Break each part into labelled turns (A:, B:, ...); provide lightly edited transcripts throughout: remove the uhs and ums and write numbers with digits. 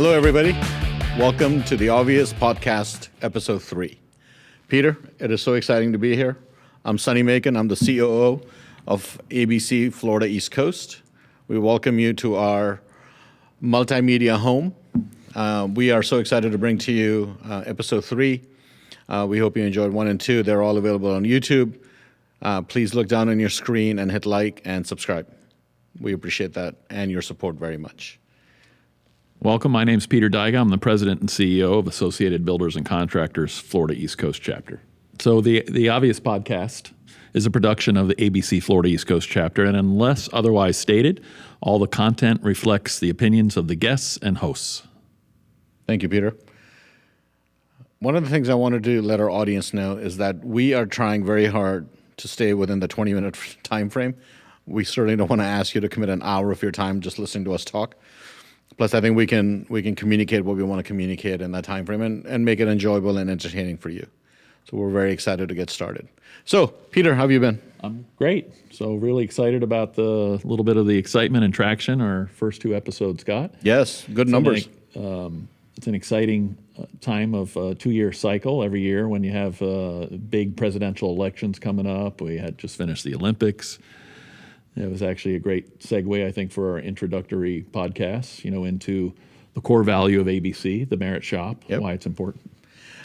A: Hello, everybody. Welcome to the Obvious Podcast, Episode 3. Peter, it is so exciting to be here. I'm Sonny. I'm the COO of ABC Florida East Coast. We welcome you to our multimedia home. We are so excited to bring to you Episode 3. We hope you enjoyed 1 and 2. They're all available on YouTube. Please look down on your screen and hit like and subscribe. We appreciate that and your support very much.
B: Welcome. My name's Peter Daiga. I'm the president and CEO of Associated Builders and Contractors Florida East Coast chapter. So the Obvious Podcast is a production of the ABC Florida East Coast chapter, and unless otherwise stated, all the content reflects the opinions of the guests and hosts.
A: Thank you, Peter. One of the things I wanted to let our audience know is that we are trying very hard to stay within the 20-minute time frame. We certainly don't want to ask you to commit an hour of your time just listening to us talk. Plus, I think we can communicate what we want to communicate in that time frame and make it enjoyable and entertaining for you. So we're very excited to get started. So, Peter, how have you been?
B: I'm great. So really excited about the little bit of the excitement and traction our first 2 episodes got.
A: Yes, good numbers.
B: It's an exciting time of a 2-year cycle every year when you have big presidential elections coming up. We had just finished the Olympics. It was actually a great segue, I think, for our introductory podcast, into the core value of ABC, the Merit Shop, why it's important.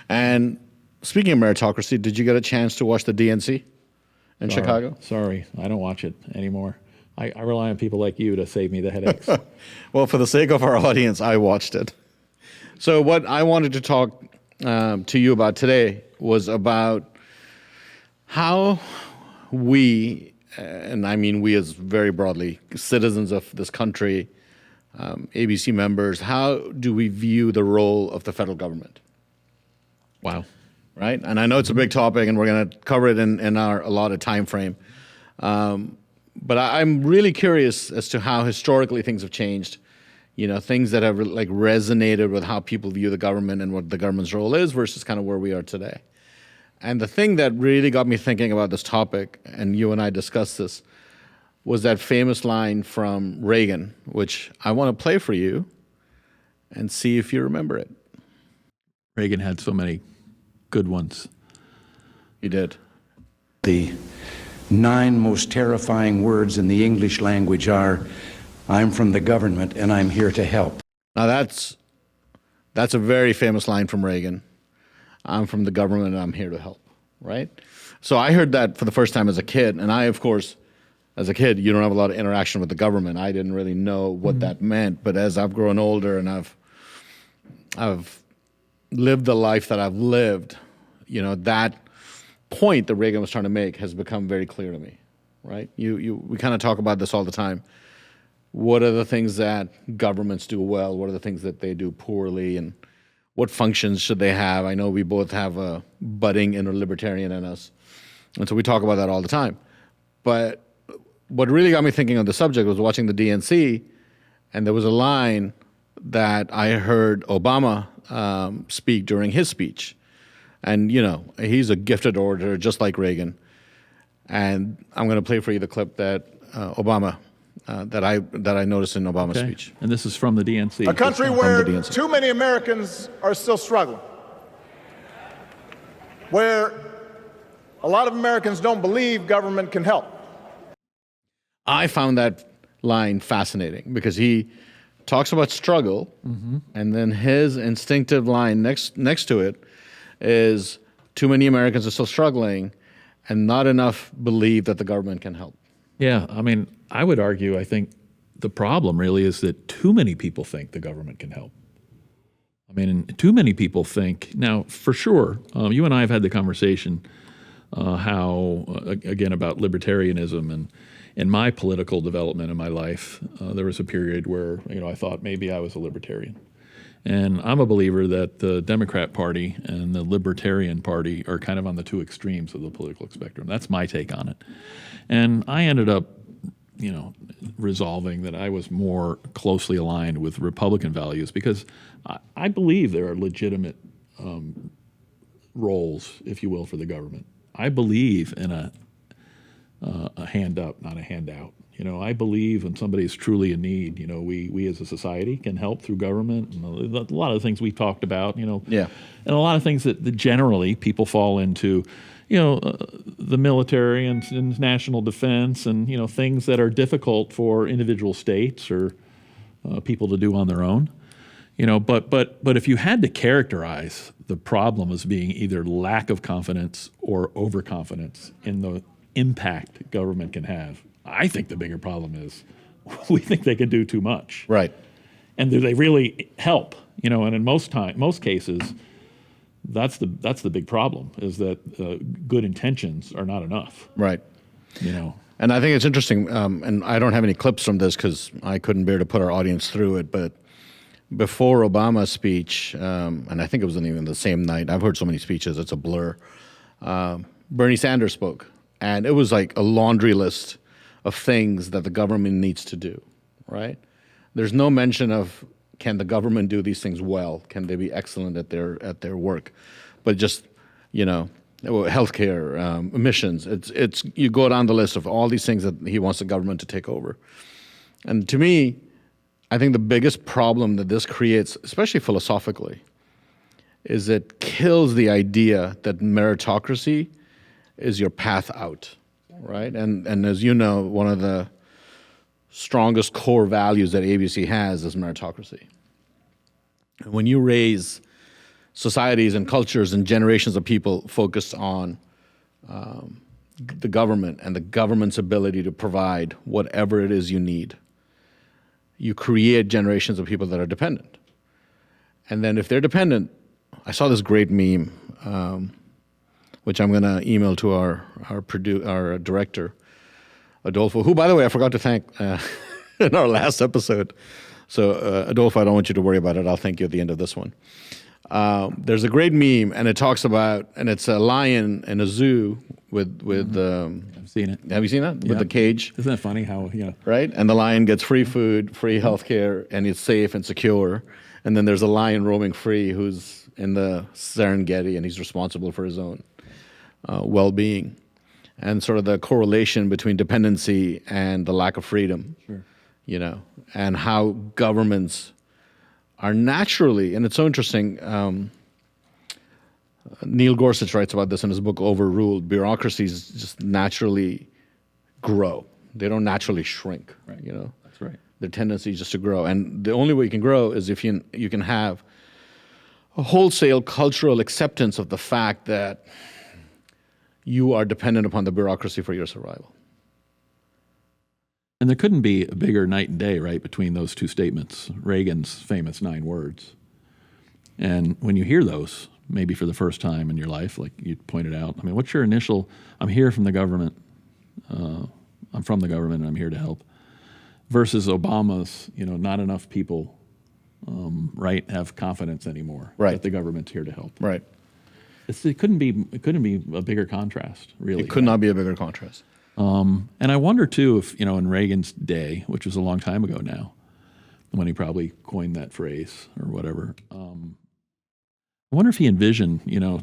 A: And speaking of meritocracy, did you get a chance to watch the DNC in Chicago?
B: Sorry, I don't watch it anymore. I rely on people like you to save me the headaches.
A: Well, for the sake of our audience, I watched it. So what I wanted to talk to you about today was about how we, and I mean we as very broadly, citizens of this country, ABC members, how do we view the role of the federal government?
B: Wow.
A: Right? And I know it's a big topic, and we're going to cover it in our allotted time frame. But I'm really curious as to how historically things have changed, things that have resonated with how people view the government and what the government's role is versus kind of where we are today. And the thing that really got me thinking about this topic, and you and I discussed this, was that famous line from Reagan, which I want to play for you and see if you remember it.
B: Reagan had so many good ones.
A: He did.
C: The 9 most terrifying words in the English language are, "I'm from the government and I'm here to help."
A: Now that's a very famous line from Reagan. I'm from the government and I'm here to help, right? So I heard that for the first time as a kid, and I, of course, as a kid, you don't have a lot of interaction with the government. I didn't really know what that meant, but as I've grown older and I've lived the life that I've lived, that point that Reagan was trying to make has become very clear to me, right? We kind of talk about this all the time. What are the things that governments do well? What are the things that they do poorly? And what functions should they have? I know we both have a budding inner libertarian in us, and so we talk about that all the time. But what really got me thinking on the subject was watching the DNC, and there was a line that I heard Obama speak during his speech. And, he's a gifted orator, just like Reagan. And I'm going to play for you the clip that Obama, that I noticed in Obama's speech.
B: And this is from the DNC.
D: A country where too many Americans are still struggling, where a lot of Americans don't believe government can help.
A: I found that line fascinating because he talks about struggle, and then his instinctive line next to it is too many Americans are still struggling and not enough believe that the government can help.
B: Yeah, I mean, I would argue, I think the problem really is that too many people think the government can help. I mean, too many people think, now for sure, you and I have had the conversation again, about libertarianism, and in my political development in my life, there was a period where, I thought maybe I was a libertarian. And I'm a believer that the Democrat Party and the Libertarian Party are kind of on the 2 extremes of the political spectrum. That's my take on it. And I ended up, resolving that I was more closely aligned with Republican values because I believe there are legitimate roles, if you will, for the government. I believe in a hand up, not a handout. I believe when somebody is truly in need, we as a society can help through government and a lot of the things we talked about,
A: Yeah.
B: and a lot of things that generally people fall into, the military and national defense and, things that are difficult for individual states or people to do on their own. But if you had to characterize the problem as being either lack of confidence or overconfidence in the impact government can have, I think the bigger problem is we think they can do too much.
A: Right.
B: And do they really help? And in most cases, that's the big problem, is that good intentions are not enough.
A: Right.
B: And
A: I think it's interesting, and I don't have any clips from this because I couldn't bear to put our audience through it, but before Obama's speech, and I think it wasn't even the same night, I've heard so many speeches, it's a blur, Bernie Sanders spoke. And it was like a laundry list of things that the government needs to do, right? There's no mention of, can the government do these things well? Can they be excellent at their work? But just, healthcare, emissions. It's you go down the list of all these things that he wants the government to take over. And to me, I think the biggest problem that this creates, especially philosophically, is it kills the idea that meritocracy is your path out, right? And as you know, one of the strongest core values that ABC has is meritocracy. When you raise societies and cultures and generations of people focused on the government and the government's ability to provide whatever it is you need, you create generations of people that are dependent. And then if they're dependent, I saw this great meme, which I'm going to email to our director, Adolfo, who, by the way, I forgot to thank in our last episode. So, Adolfo, I don't want you to worry about it. I'll thank you at the end of this one. There's a great meme, and it talks about, and it's a lion in a zoo with
B: I've seen it.
A: Have you seen that?
B: Yeah.
A: With the cage.
B: Isn't that funny how,
A: Right? And the lion gets free food, free healthcare, and it's safe and secure. And then there's a lion roaming free who's in the Serengeti, and he's responsible for his own well-being. And sort of the correlation between dependency and the lack of freedom,
B: Sure.
A: And how governments are naturally, and it's so interesting, Neil Gorsuch writes about this in his book, Overruled. Bureaucracies just naturally grow. They don't naturally shrink,
B: Right. That's right.
A: Their tendency is just to grow. And the only way you can grow is if you can have a wholesale cultural acceptance of the fact that you are dependent upon the bureaucracy for your survival.
B: And there couldn't be a bigger night and day, right, between those two statements, Reagan's famous 9 words. And when you hear those, maybe for the first time in your life, like you pointed out, I mean, what's your initial, I'm here from the government, I'm from the government and I'm here to help, versus Obama's, not enough people, right, have confidence anymore
A: Right.
B: that the government's here to help.
A: Right.
B: It couldn't be a bigger contrast, really.
A: It could not be a bigger contrast.
B: And I wonder too if, in Reagan's day, which was a long time ago now, when he probably coined that phrase or whatever, I wonder if he envisioned,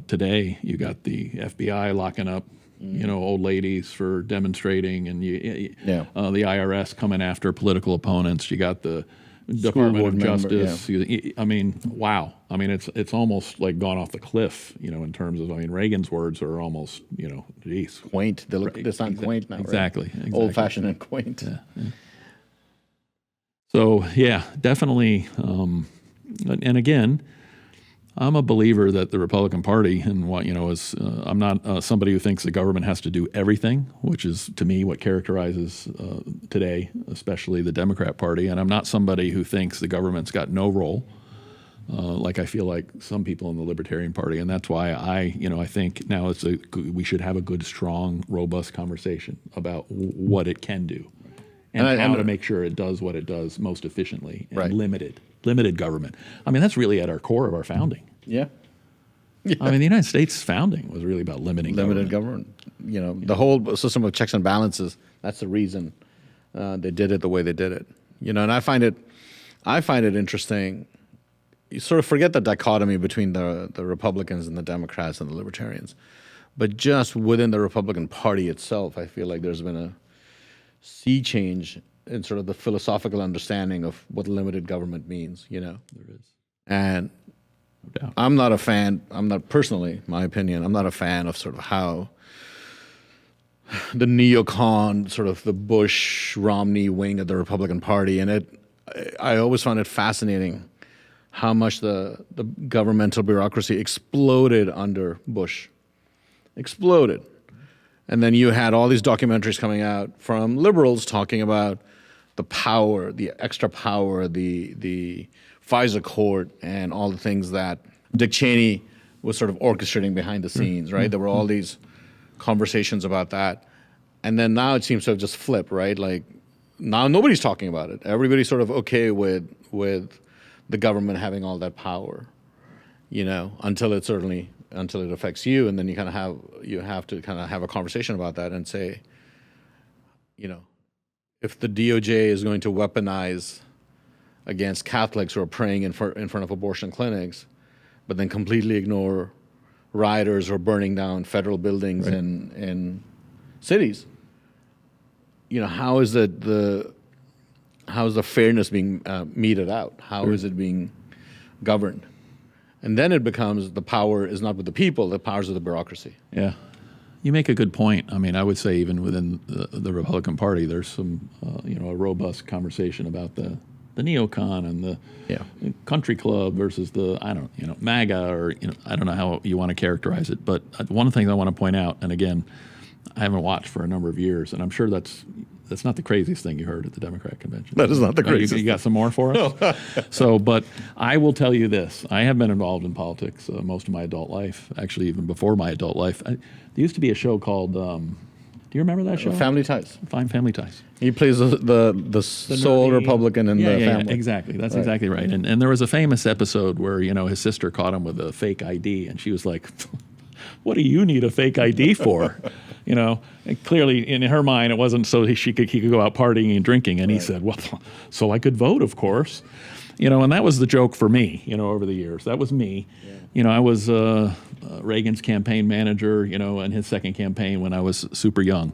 B: today you got the FBI locking up, old ladies for demonstrating, and the IRS coming after political opponents. You got the Department of Justice. I mean, wow. I mean, it's almost like gone off the cliff, in terms of, Reagan's words are almost, geez.
A: Quaint. They sound quaint now,
B: Exactly.
A: right? Old-fashioned and quaint.
B: Yeah. So, yeah, definitely. And again, I'm a believer that the Republican Party and what, is, I'm not somebody who thinks the government has to do everything, which is, to me, what characterizes today, especially the Democrat Party. And I'm not somebody who thinks the government's got no role, like I feel like some people in the Libertarian Party. And that's why I think now we should have a good, strong, robust conversation about what it can do and how to make sure it does what it does most efficiently and
A: Right.
B: limited government. I mean, that's really at our core of our founding.
A: Yeah.
B: I mean, the United States founding was really about limited
A: government. The whole system of checks and balances, that's the reason they did it the way they did it. And I find it interesting. You sort of forget the dichotomy between the Republicans and the Democrats and the Libertarians. But just within the Republican Party itself, I feel like there's been sea change in sort of the philosophical understanding of what limited government means,
B: There is.
A: And
B: No doubt.
A: I'm not a fan, I'm not personally, my opinion, I'm not a fan of sort of how the neocon, sort of the Bush-Romney wing of the Republican Party, and I always found it fascinating how much the governmental bureaucracy exploded under Bush. Exploded. And then you had all these documentaries coming out from liberals talking about the power, the extra power, the FISA court, and all the things that Dick Cheney was sort of orchestrating behind the scenes, right? There were all these conversations about that. And then now it seems to have just flipped, right? Like now nobody's talking about it. Everybody's sort of okay with the government having all that power, until it affects you, and then you have to kind of have a conversation about that and say, if the DOJ is going to weaponize against Catholics who are praying in front of abortion clinics, but then completely ignore rioters who are burning down federal buildings in cities, how is the fairness being meted out? How is it being governed? And then it becomes the power is not with the people, the power is of the bureaucracy.
B: Yeah. You make a good point. I mean, I would say even within the Republican Party, there's some, a robust conversation about the neocon and the country club versus the, MAGA, or, I don't know how you want to characterize it. But one of the things I want to point out, and again, I haven't watched for a number of years, and I'm sure that's not the craziest thing you heard at the Democrat convention.
A: That is not the craziest.
B: You got some more for us? No. But I will tell you this. I have been involved in politics most of my adult life, actually even before my adult life. There used to be a show called, do you remember that show?
A: Family Ties.
B: Family Ties.
A: He plays the sole
B: nerdy
A: Republican in the family.
B: Yeah, exactly. That's exactly right. And there was a famous episode where, his sister caught him with a fake ID, and she was like, what do you need a fake ID for? And clearly in her mind, it wasn't so he could go out partying and drinking. And he said, well, so I could vote, of course. And that was the joke for me, over the years. That was me. Yeah. I was Reagan's campaign manager, in his second campaign when I was super young.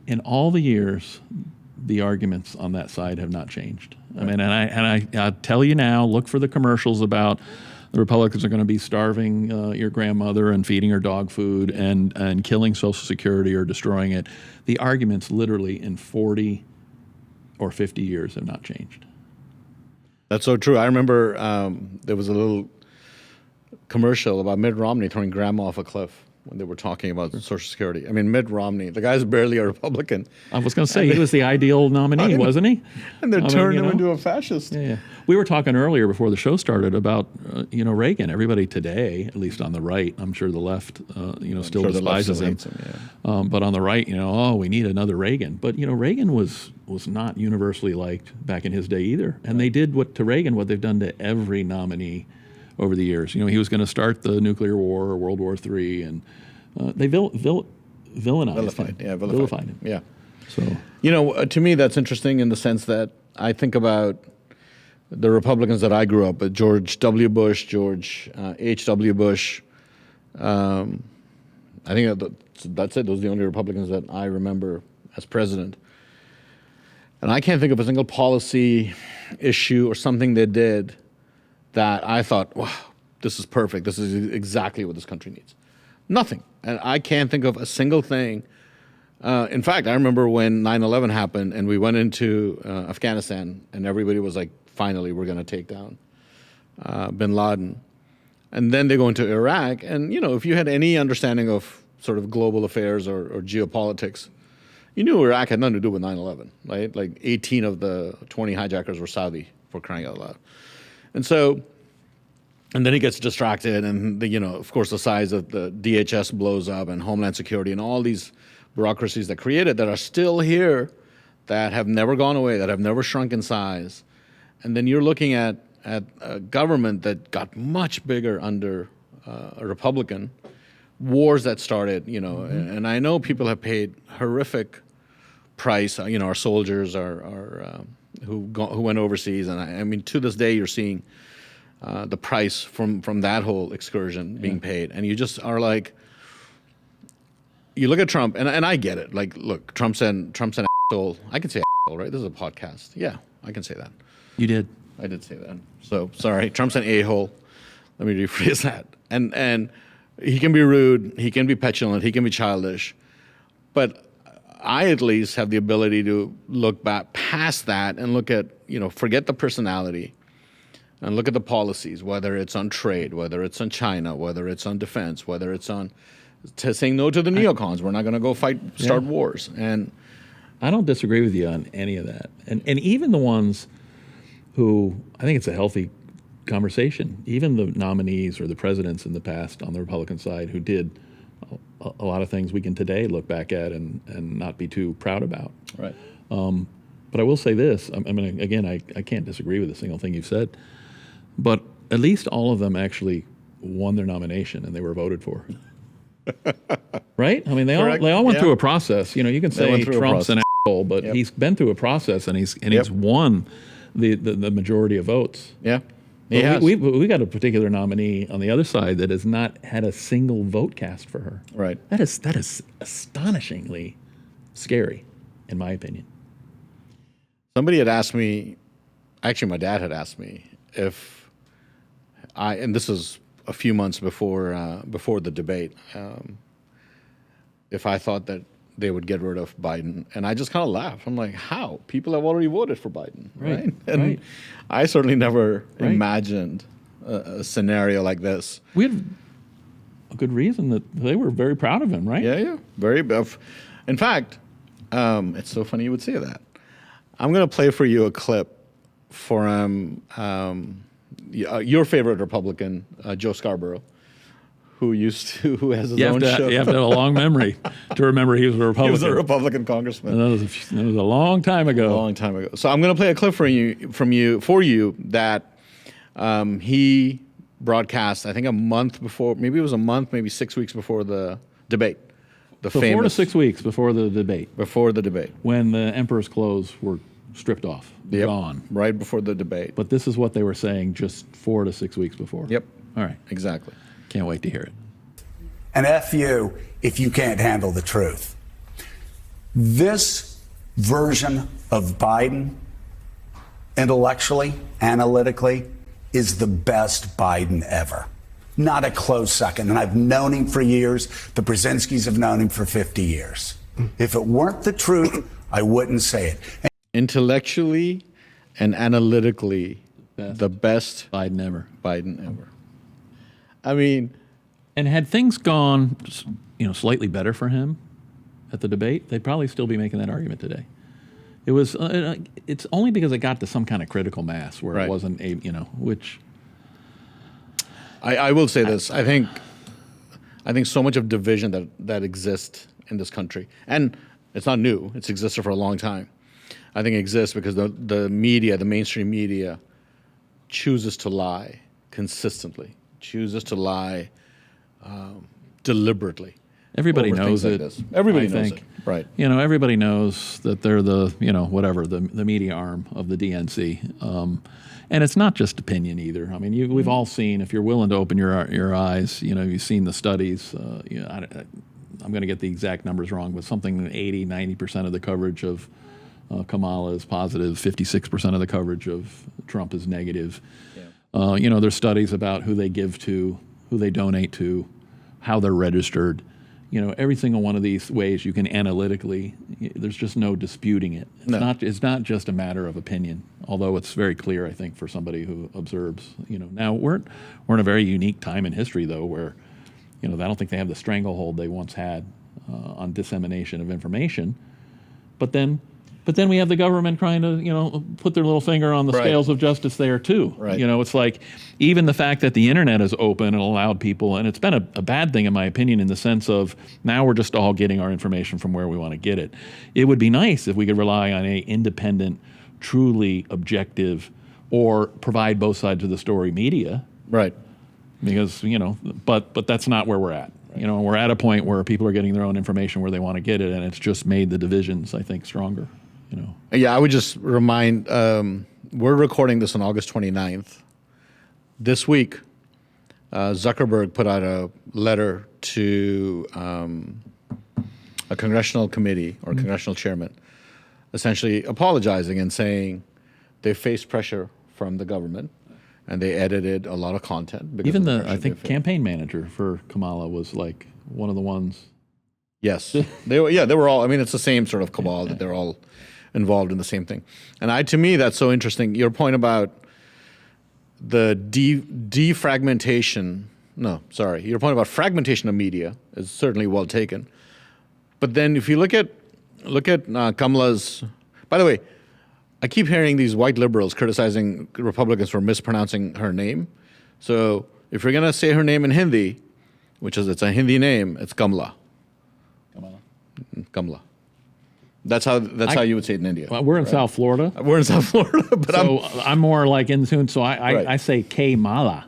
B: In all the years, the arguments on that side have not changed. Right. I mean, and I tell you now, look for the commercials about the Republicans are going to be starving your grandmother and feeding her dog food and killing Social Security or destroying it. The arguments literally in 40 or 50 years have not changed.
A: That's so true. I remember there was a little commercial about Mitt Romney throwing grandma off a cliff when they were talking about Social Security. I mean, Mitt Romney, the guy's barely a Republican.
B: I was going to say, he was the ideal nominee, wasn't he?
A: And they're turning him into a fascist.
B: Yeah. We were talking earlier before the show started about, Reagan. Everybody today, at least on the right, I'm sure the left, still despises him. But on the right, we need another Reagan. But, Reagan was not universally liked back in his day either. And they did what they've done to every nominee over the years. He was going to start the nuclear war or World War III, and they villainized him.
A: Yeah,
B: vilified him.
A: Yeah.
B: So,
A: to me, that's interesting in the sense that I think about the Republicans that I grew up with: George W. Bush, George H.W. Bush. I think that's it. Those are the only Republicans that I remember as president. And I can't think of a single policy issue or something they did that I thought, wow, this is perfect. This is exactly what this country needs. Nothing. And I can't think of a single thing. In fact, I remember when 9/11 happened and we went into Afghanistan and everybody was like, finally, we're going to take down bin Laden. And then they go into Iraq. And, if you had any understanding of sort of global affairs or geopolitics, you knew Iraq had nothing to do with 9/11, right? Like 18 of the 20 hijackers were Saudi, for crying out loud. And then he gets distracted, and of course, the size of the DHS blows up, and Homeland Security, and all these bureaucracies that created that are still here, that have never gone away, that have never shrunk in size. And then you're looking at a government that got much bigger under a Republican, wars that started, and I know people have paid horrific price. Our soldiers are who went overseas, and I mean, to this day, you're seeing the price from that whole excursion being paid, and you just are like, you look at Trump, and I get it. Like, look, Trump's an asshole. I can say asshole, right? This is a podcast. Yeah, I can say that.
B: You did.
A: I did say that. So sorry, Trump's an a-hole. Let me rephrase that. And he can be rude, he can be petulant, he can be childish, but I at least have the ability to look back past that and look at, forget the personality and look at the policies, whether it's on trade, whether it's on China, whether it's on defense, whether it's on saying no to the neocons. We're not going to go start wars. And
B: I don't disagree with you on any of that. And even the ones who, I think it's a healthy conversation, even the nominees or the presidents in the past on the Republican side who did a lot of things we can today look back at and not be too proud about.
A: right.
B: But I will say this, I mean, again, I can't disagree with a single thing you've said, but at least all of them actually won their nomination and they were voted for. Right? I mean, they all went through a process. You can say Trump's an asshole, but he's been through a process and he's won the majority of votes.
A: Yeah. He has.
B: We got a particular nominee on the other side that has not had a single vote cast for her.
A: Right.
B: That is astonishingly scary, in my opinion.
A: Somebody had asked me, actually my dad had asked me if and this is a few months before the debate, if I thought that they would get rid of Biden. And I just kind of laughed. I'm like, how? People have already voted for Biden, right? And I certainly never imagined a scenario like this.
B: We had a good reason that they were very proud of him, right?
A: Yeah. Very. In fact, it's so funny you would say that. I'm going to play for you a clip from your favorite Republican, Joe Scarborough, who has his own show.
B: You have to have a long memory to remember he was a Republican.
A: He was a Republican congressman.
B: And that was a long time ago.
A: A long time ago. So I'm going to play a clip for you that he broadcast, I think a month before, maybe it was a month, maybe 6 weeks before the debate.
B: So 4 to 6 weeks before the debate.
A: Before the debate.
B: When the emperor's clothes were stripped off, gone.
A: Right before the debate.
B: But this is what they were saying just 4 to 6 weeks before.
A: Yep.
B: All right.
A: Exactly.
B: Can't wait to hear it.
E: And F you if you can't handle the truth. This version of Biden, intellectually, analytically, is the best Biden ever. Not a close second. And I've known him for years. The Brzezinskis have known him for 50 years. If it weren't the truth, I wouldn't say it.
A: Intellectually and analytically, the best
B: Biden ever.
A: I mean,
B: and had things gone, slightly better for him at the debate, they'd probably still be making that argument today. It was. It's only because it got to some kind of critical mass where it wasn't which.
A: I will say this. I think so much of division that exists in this country, and it's not new. It's existed for a long time. I think it exists because the media, the mainstream media, chooses to lie consistently, chooses to lie deliberately.
B: Everybody knows it.
A: Like everybody knows it. Right.
B: Everybody knows that they're the the media arm of the DNC. And it's not just opinion either. I mean, we've all seen, if you're willing to open your eyes, you've seen the studies. I'm going to get the exact numbers wrong, but something 80-90% of the coverage of Kamala is positive, 56% of the coverage of Trump is negative. Yeah. There's studies about who they give to, who they donate to, how they're registered. Every single one of these ways you can analytically, there's just no disputing it. It's not just a matter of opinion, although it's very clear, I think, for somebody who observes. Now we're in a very unique time in history, though, where, I don't think they have the stranglehold they once had on dissemination of information. But then we have the government trying to, put their little finger on the scales of justice there too.
A: Right.
B: It's like even the fact that the internet is open and allowed people, and it's been a bad thing in my opinion in the sense of now we're just all getting our information from where we want to get it. It would be nice if we could rely on a independent, truly objective, or provide both sides of the story media.
A: Right.
B: Because, but that's not where we're at. Right. We're at a point where people are getting their own information where they want to get it, and it's just made the divisions, I think, stronger.
A: Yeah, I would just remind, we're recording this on August 29th. This week, Zuckerberg put out a letter to a congressional committee or congressional chairman essentially apologizing and saying they faced pressure from the government and they edited a lot of content. Because
B: Even
A: of
B: the,
A: pressure
B: I
A: they
B: think,
A: faced.
B: campaign manager for Kamala was like one of the ones.
A: Yes, they were. Yeah, they were all. I mean, it's the same sort of cabal that they're all involved in the same thing. And to me, that's so interesting. Your point about the defragmentation. No, sorry. Your point about fragmentation of media is certainly well taken. But then, if you look at Kamala's. By the way, I keep hearing these white liberals criticizing Republicans for mispronouncing her name. So if you're gonna say her name in Hindi, it's a Hindi name, it's Kamala. Kamala. That's how you would say it in India.
B: Well, we're in South Florida,
A: We're in South Florida, but
B: so I'm more like in tune. So
A: Right.
B: I say Kamala.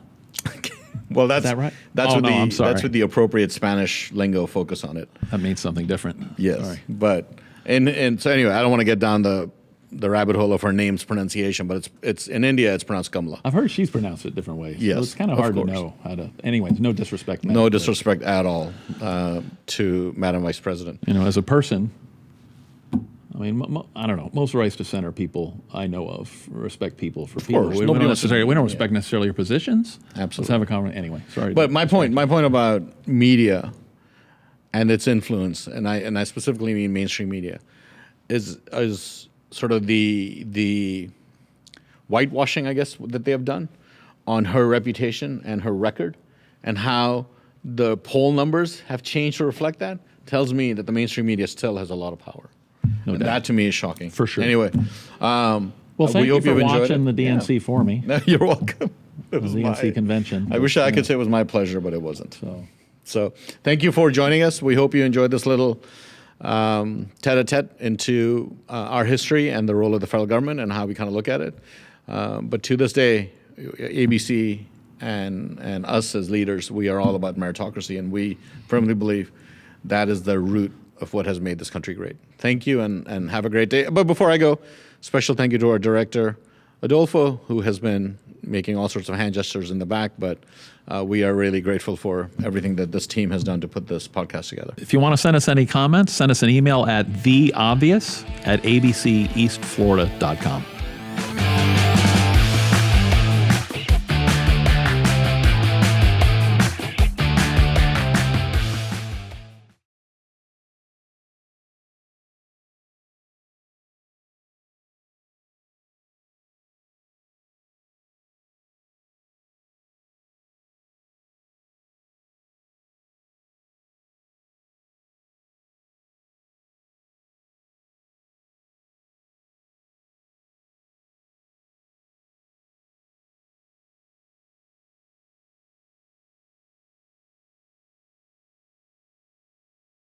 A: well, that's
B: that right?
A: That's
B: Oh,
A: with
B: no, I'm sorry.
A: that's with the appropriate Spanish lingo focus on it.
B: That means something different.
A: Yes,
B: Sorry.
A: but and so anyway, I don't want to get down the rabbit hole of her name's pronunciation, but it's in India it's pronounced Kamala.
B: I've heard she's pronounced it different ways.
A: Yes,
B: So it's kind of
A: of
B: hard to
A: course.
B: know how to. Anyways, no disrespect.
A: No disrespect at all to Madam Vice President.
B: You know, as a person, I mean, I don't know. Most rights to center people I know of respect people for people.
A: course.
B: We
A: Nobody
B: don't
A: wants to-
B: necessarily. We don't
A: yeah.
B: respect necessarily your positions.
A: Absolutely.
B: Let's have a conversation. Anyway, sorry.
A: But my point about media and its influence, and I specifically mean mainstream media, is sort of the whitewashing, I guess, that they have done on her reputation and her record, and how the poll numbers have changed to reflect that, tells me that the mainstream media still has a lot of power.
B: No
A: And
B: doubt.
A: that to me is shocking.
B: For sure.
A: Anyway,
B: well, thank
A: we
B: you
A: hope
B: for
A: you've enjoyed
B: watching
A: it.
B: the DNC for me.
A: Yeah. You're welcome. It
B: The
A: was
B: DNC convention.
A: I wish I could say it was my pleasure, but it wasn't. So thank you for joining us. We hope you enjoyed this little tete-a-tete into our history and the role of the federal government and how we kind of look at it. But to this day, ABC and us as leaders, we are all about meritocracy, and we firmly believe that is the root of what has made this country great. Thank you, and have a great day. But before I go, special thank you to our director, Adolfo, who has been making all sorts of hand gestures in the back, but we are really grateful for everything that this team has done to put this podcast together.
B: If you want to send us any comments, send us an email at theobvious@abceastflorida.com.